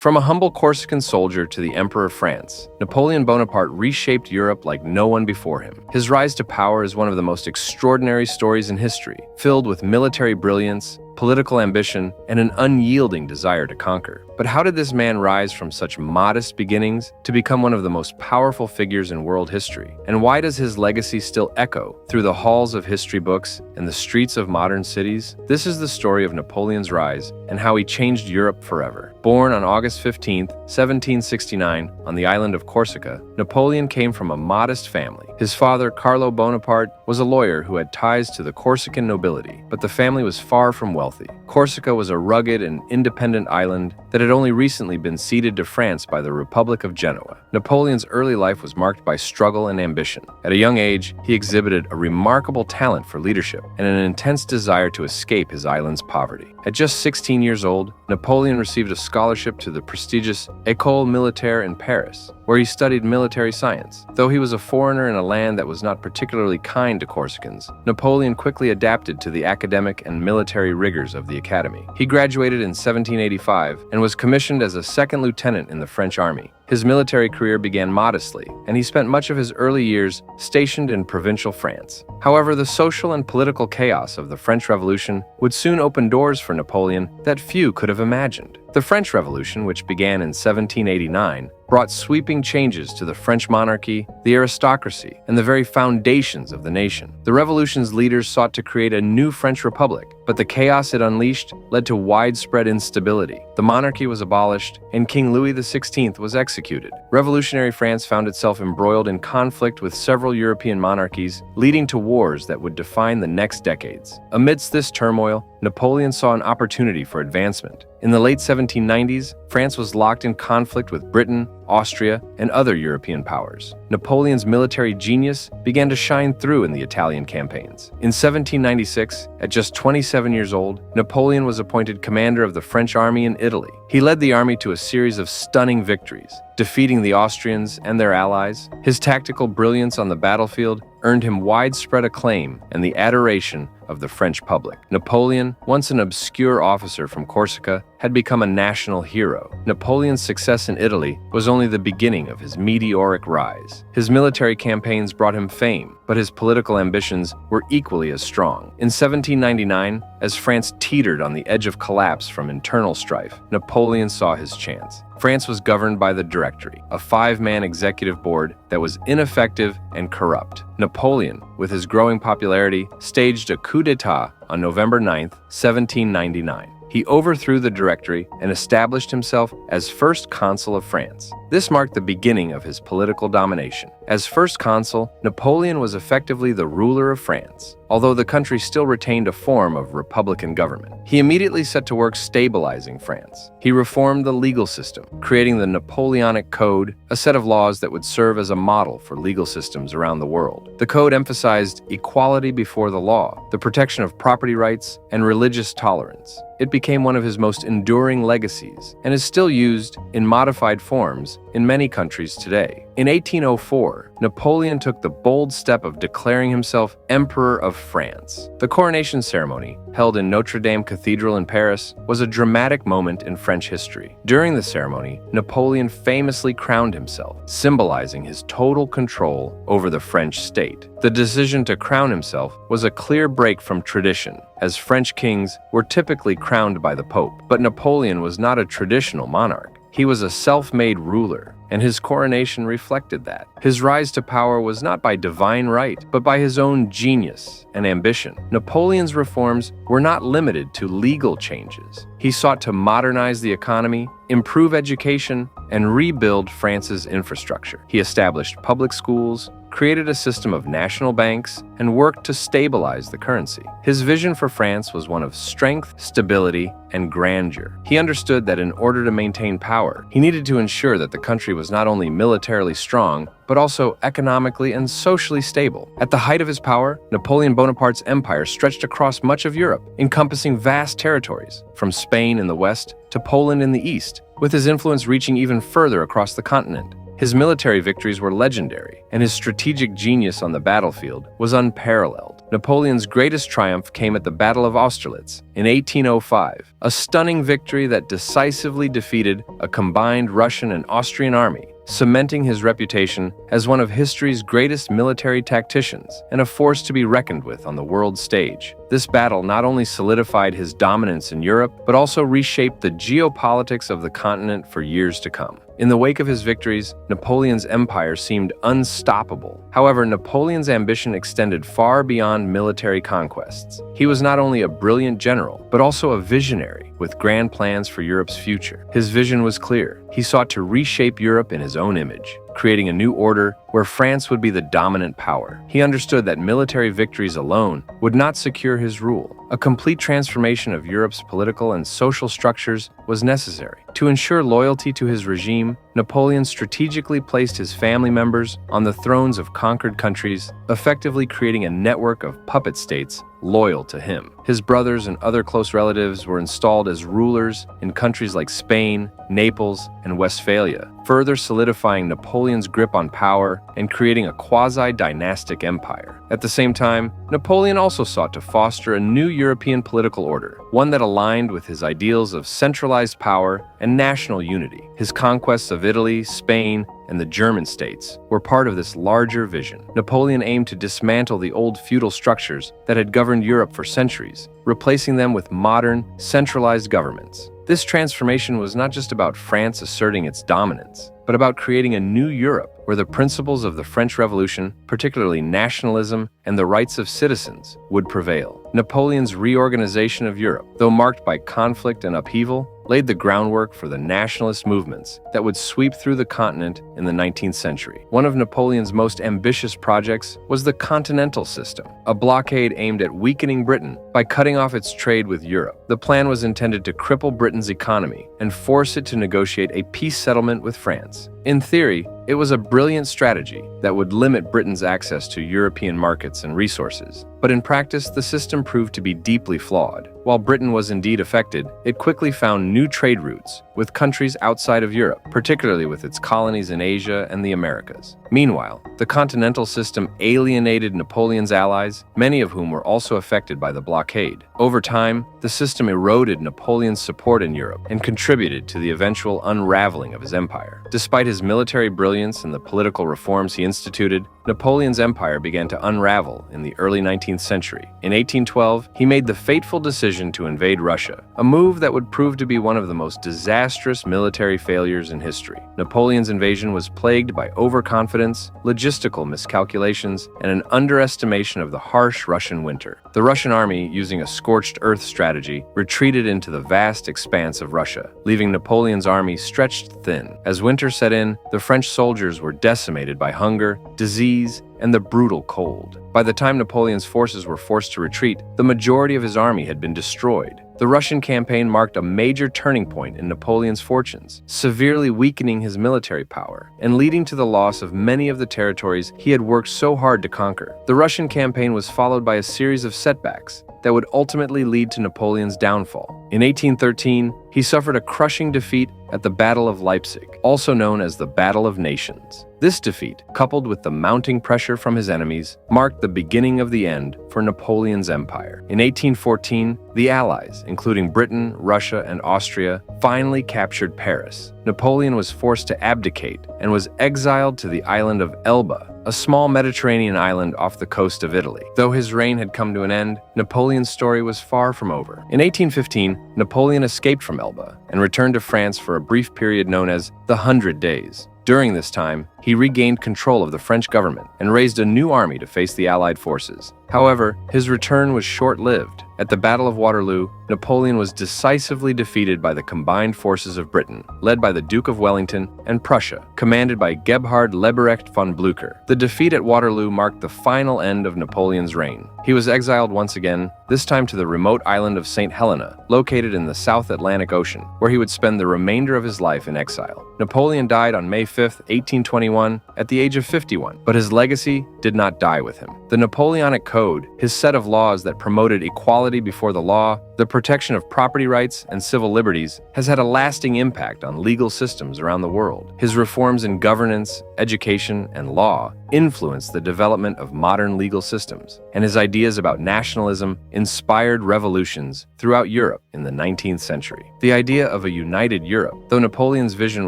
From a humble Corsican soldier to the Emperor of France, Napoleon Bonaparte reshaped Europe like no one before him. His rise to power is one of the most extraordinary stories in history, filled with military brilliance, political ambition, and an unyielding desire to conquer. But how did this man rise from such modest beginnings to become one of the most powerful figures in world history? And why does his legacy still echo through the halls of history books and the streets of modern cities? This is the story of Napoleon's rise and how he changed Europe forever. Born on August 15, 1769, on the island of Corsica, Napoleon came from a modest family. His father, Carlo Bonaparte, was a lawyer who had ties to the Corsican nobility, but the family was far from wealthy. Corsica was a rugged and independent island that had only recently been ceded to France by the Republic of Genoa. Napoleon's early life was marked by struggle and ambition. At a young age, he exhibited a remarkable talent for leadership and an intense desire to escape his island's poverty. At just 16 years old, Napoleon received a scholarship to the prestigious École Militaire in Paris, where he studied military science. Though he was a foreigner in a land that was not particularly kind to Corsicans, Napoleon quickly adapted to the academic and military rigors of the academy. He graduated in 1785 and was commissioned as a second lieutenant in the French army. His military career began modestly, and he spent much of his early years stationed in provincial France. However, the social and political chaos of the French Revolution would soon open doors for Napoleon that few could have imagined. The French Revolution, which began in 1789, brought sweeping changes to the French monarchy, the aristocracy, and the very foundations of the nation. The revolution's leaders sought to create a new French republic, but the chaos it unleashed led to widespread instability. The monarchy was abolished, and King Louis XVI was executed. Revolutionary France found itself embroiled in conflict with several European monarchies, leading to wars that would define the next decades. Amidst this turmoil, Napoleon saw an opportunity for advancement. In the late 1790s, France was locked in conflict with Britain, Austria, and other European powers. Napoleon's military genius began to shine through in the Italian campaigns. In 1796, at just 27 years old, Napoleon was appointed commander of the French army in Italy. He led the army to a series of stunning victories, defeating the Austrians and their allies. His tactical brilliance on the battlefield earned him widespread acclaim and the adoration of the French public. Napoleon, once an obscure officer from Corsica, had become a national hero. Napoleon's success in Italy was only the beginning of his meteoric rise. His military campaigns brought him fame, but his political ambitions were equally as strong. In 1799, as France teetered on the edge of collapse from internal strife, Napoleon saw his chance. France was governed by the Directory, a five-man executive board that was ineffective and corrupt. Napoleon, with his growing popularity, staged a coup d'etat on November 9, 1799. He overthrew the Directory and established himself as first consul of France. This marked the beginning of his political domination. As first consul, Napoleon was effectively the ruler of France, although the country still retained a form of republican government. He immediately set to work stabilizing France. He reformed the legal system, creating the Napoleonic Code, a set of laws that would serve as a model for legal systems around the world. The code emphasized equality before the law, the protection of property rights, and religious tolerance. It became one of his most enduring legacies and is still used in modified forms in many countries today. In 1804, Napoleon took the bold step of declaring himself Emperor of France. The coronation ceremony, held in Notre Dame Cathedral in Paris, was a dramatic moment in French history. During the ceremony, Napoleon famously crowned himself, symbolizing his total control over the French state. The decision to crown himself was a clear break from tradition, as French kings were typically crowned by the Pope. But Napoleon was not a traditional monarch. He was a self-made ruler, and his coronation reflected that. His rise to power was not by divine right, but by his own genius and ambition. Napoleon's reforms were not limited to legal changes. He sought to modernize the economy, improve education, and rebuild France's infrastructure. He established public schools, created a system of national banks, and worked to stabilize the currency. His vision for France was one of strength, stability, and grandeur. He understood that in order to maintain power, he needed to ensure that the country was not only militarily strong, but also economically and socially stable. At the height of his power, Napoleon Bonaparte's empire stretched across much of Europe, encompassing vast territories, from Spain in the west to Poland in the east, with his influence reaching even further across the continent. His military victories were legendary, and his strategic genius on the battlefield was unparalleled. Napoleon's greatest triumph came at the Battle of Austerlitz in 1805, a stunning victory that decisively defeated a combined Russian and Austrian army, cementing his reputation as one of history's greatest military tacticians and a force to be reckoned with on the world stage. This battle not only solidified his dominance in Europe, but also reshaped the geopolitics of the continent for years to come. In the wake of his victories, Napoleon's empire seemed unstoppable. However, Napoleon's ambition extended far beyond military conquests. He was not only a brilliant general, but also a visionary with grand plans for Europe's future. His vision was clear. He sought to reshape Europe in his own image, creating a new order where France would be the dominant power. He understood that military victories alone would not secure his rule. A complete transformation of Europe's political and social structures was necessary. To ensure loyalty to his regime, Napoleon strategically placed his family members on the thrones of conquered countries, effectively creating a network of puppet states loyal to him. His brothers and other close relatives were installed as rulers in countries like Spain, Naples, and Westphalia, further solidifying Napoleon's grip on power and creating a quasi-dynastic empire. At the same time, Napoleon also sought to foster a new European political order, one that aligned with his ideals of centralized power and national unity. His conquests of Italy, Spain, and the German states were part of this larger vision. Napoleon aimed to dismantle the old feudal structures that had governed Europe for centuries, replacing them with modern, centralized governments. This transformation was not just about France asserting its dominance, but about creating a new Europe where the principles of the French Revolution, particularly nationalism and the rights of citizens, would prevail. Napoleon's reorganization of Europe, though marked by conflict and upheaval, laid the groundwork for the nationalist movements that would sweep through the continent in the 19th century. One of Napoleon's most ambitious projects was the Continental System, a blockade aimed at weakening Britain by cutting off its trade with Europe. The plan was intended to cripple Britain's economy and force it to negotiate a peace settlement with France. In theory, it was a brilliant strategy that would limit Britain's access to European markets and resources. But in practice, the system proved to be deeply flawed. While Britain was indeed affected, it quickly found new trade routes with countries outside of Europe, particularly with its colonies in Asia and the Americas. Meanwhile, the Continental System alienated Napoleon's allies, many of whom were also affected by the blockade. Over time, the system eroded Napoleon's support in Europe and contributed to the eventual unraveling of his empire. Despite his military brilliance and the political reforms he instituted, Napoleon's empire began to unravel in the early 19th century. In 1812, he made the fateful decision to invade Russia, a move that would prove to be one of the most disastrous military failures in history. Napoleon's invasion was plagued by overconfidence, logistical miscalculations, and an underestimation of the harsh Russian winter. The Russian army, using a scorched earth strategy, retreated into the vast expanse of Russia, leaving Napoleon's army stretched thin. As winter set in, the French soldiers were decimated by hunger, disease, and the brutal cold. By the time Napoleon's forces were forced to retreat, the majority of his army had been destroyed. The Russian campaign marked a major turning point in Napoleon's fortunes, severely weakening his military power and leading to the loss of many of the territories he had worked so hard to conquer. The Russian campaign was followed by a series of setbacks that would ultimately lead to Napoleon's downfall. In 1813, he suffered a crushing defeat at the Battle of Leipzig, also known as the Battle of Nations. This defeat, coupled with the mounting pressure from his enemies, marked the beginning of the end for Napoleon's empire. In 1814, the Allies, including Britain, Russia, and Austria, finally captured Paris. Napoleon was forced to abdicate and was exiled to the island of Elba, a small Mediterranean island off the coast of Italy. Though his reign had come to an end, Napoleon's story was far from over. In 1815, Napoleon escaped from Elba and returned to France for a brief period known as the 100 Days. During this time, he regained control of the French government and raised a new army to face the Allied forces. However, his return was short-lived. At the Battle of Waterloo, Napoleon was decisively defeated by the combined forces of Britain, led by the Duke of Wellington, and Prussia, commanded by Gebhard Leberecht von Blücher. The defeat at Waterloo marked the final end of Napoleon's reign. He was exiled once again, this time to the remote island of St. Helena, located in the South Atlantic Ocean, where he would spend the remainder of his life in exile. Napoleon died on May 5, 1821, at the age of 51, but his legacy did not die with him. The Napoleonic Code, his set of laws that promoted equality before the law, the The protection of property rights and civil liberties has had a lasting impact on legal systems around the world. His reforms in governance, education, and law influenced the development of modern legal systems, and his ideas about nationalism inspired revolutions throughout Europe in the 19th century. The idea of a united Europe, though Napoleon's vision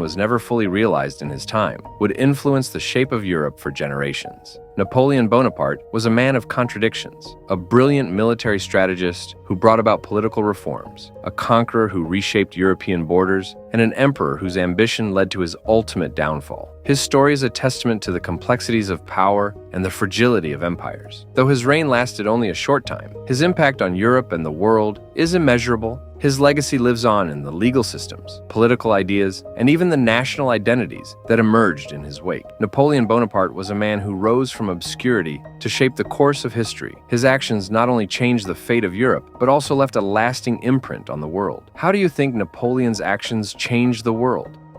was never fully realized in his time, would influence the shape of Europe for generations. Napoleon Bonaparte was a man of contradictions, a brilliant military strategist who brought about political reforms, a conqueror who reshaped European borders, and an emperor whose ambition led to his ultimate downfall. His story is a testament to the complexities of power and the fragility of empires. Though his reign lasted only a short time, his impact on Europe and the world is immeasurable. His legacy lives on in the legal systems, political ideas, and even the national identities that emerged in his wake. Napoleon Bonaparte was a man who rose from obscurity to shape the course of history. His actions not only changed the fate of Europe, but also left a lasting imprint on the world. How do you think Napoleon's actions changed the world?